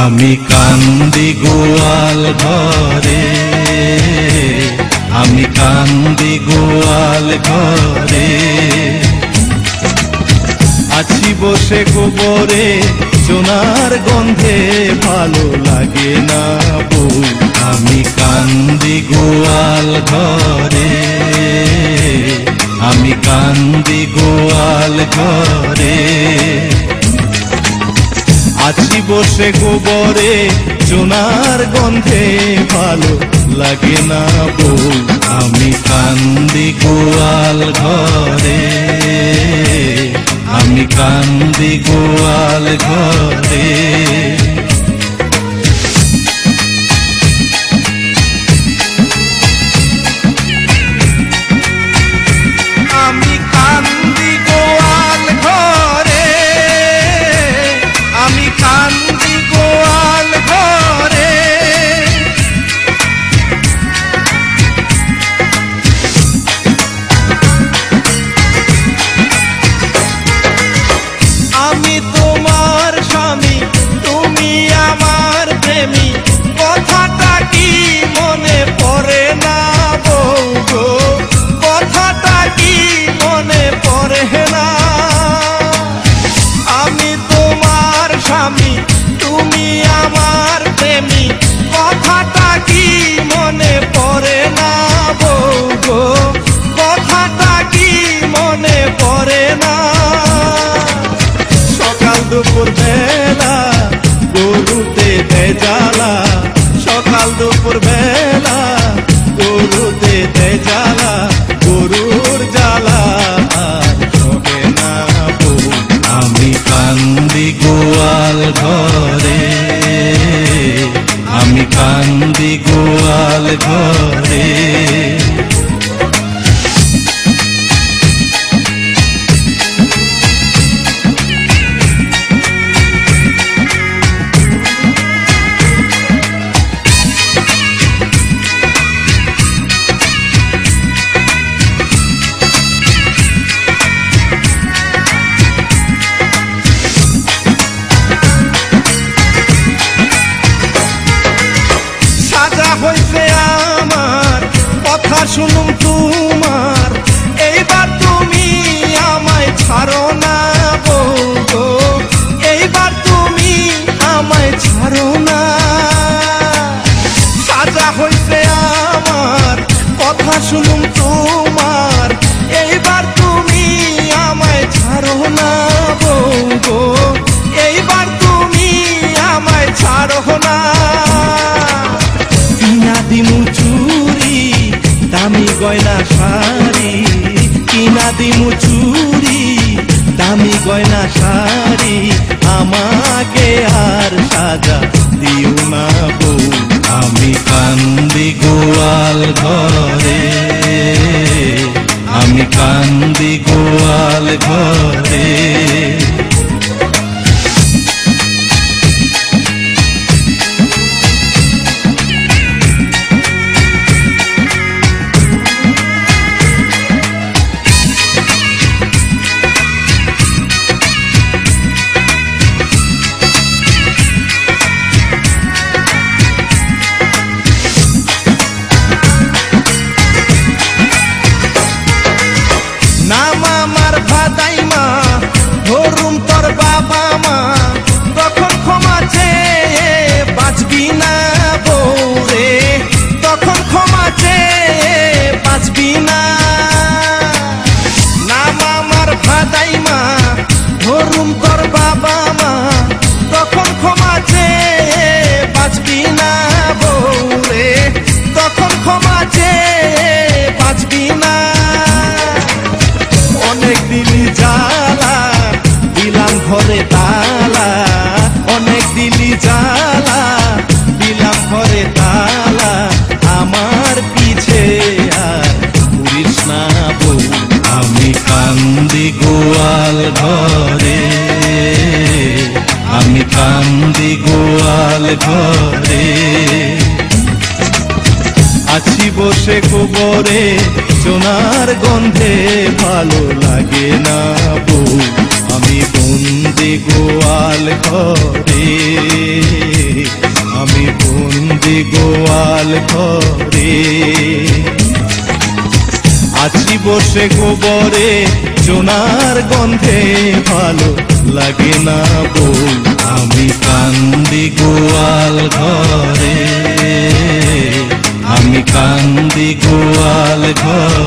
আমি কান্দি গোয়াল ঘরে, আমি কান্দি গোয়াল ঘরে। আছি বসে গোবরে সোনার গন্ধে, ভালো লাগে না বউ। আমি কান্দি গোয়াল ঘরে, আমি কান্দি গোয়াল ঘরে। আছি বসে গোবরে সোনার গন্ধে, ভালো লাগে না বউ। আমি কান্দি গোয়াল ঘরে, আমি কান্দি গোয়াল ঘরে। কথাটা কি মনে পড়ে না বউ গো, কথাটা কি মনে পড়ে না। আমি তোমার স্বামী, তুমি আমার প্রেমী, কথাটা কি মনে পড়ে না বউ গো, কথাটা কি মনে পড়ে না। সকাল দুপুর বেলা গরুতে দেয় জ্বালা, সকাল দুপুর বেলা গরুতে দেয় জ্বালা, গরুর জ্বালা সহে না বউ। আমি কান্দি গোয়াল ঘরে, আমি কান্দি গোয়াল ঘরে। হইছে আমার কথা শুনুম তোমার, এইবার তুমি আমায় ছাড়ো না বউ গো, এইবার তুমি আমায় ছাড়ো না। সাজা হইছে আমার কথা শুনুম তোমার, এইবার তুমি আমায় ছাড়ো না বউ গো, এইবার তুমি আমায় ছাড়ো না। দিমু চুরি দামি গয়না শাড়ি, কিনা দিমু চুরি দামি গয়না শাড়ি, আমাকে আর সাজা দিও না বউ। আমি কান্দি গোয়াল ঘরে, আমি কান্দি গোয়াল ঘরে। নাম আমার ভাদাই মা, ধরুম তোর বাবা মা, তখন ক্ষমা চেয়ে বাঁচবি না বউ রে, তখন ক্ষমা চেয়ে বাঁচবি না। নাম আমার ভাদাই মা, ধরুম তোর বাবা মা, তখন ক্ষমা চেয়ে বাঁচবি না বউ রে, তখন ক্ষমা চেয়ে বাঁচবি না। অনেক দিলি জ্বালা দিলাম ঘরে তালা, অনেক দিলি জ্বালা দিলাম ঘরে তালা, আমার পিছে আর ঘুরিস না বউ। আমি কান্দি গোয়াল ঘরে, আমি কান্দি গোয়াল ঘরে। আছি বসে গোবরে সোনার গন্ধে, ভালো লাগে না বউ। আমি বন্দি গোয়াল ঘরে। কান্দি গোয়াল ঘরে আছি বসে গোবরে সোনার গন্ধে ভালো লাগে না বউ আমি কান্দি গোয়াল ঘরে আমি কান্দি গোয়াল ঘরে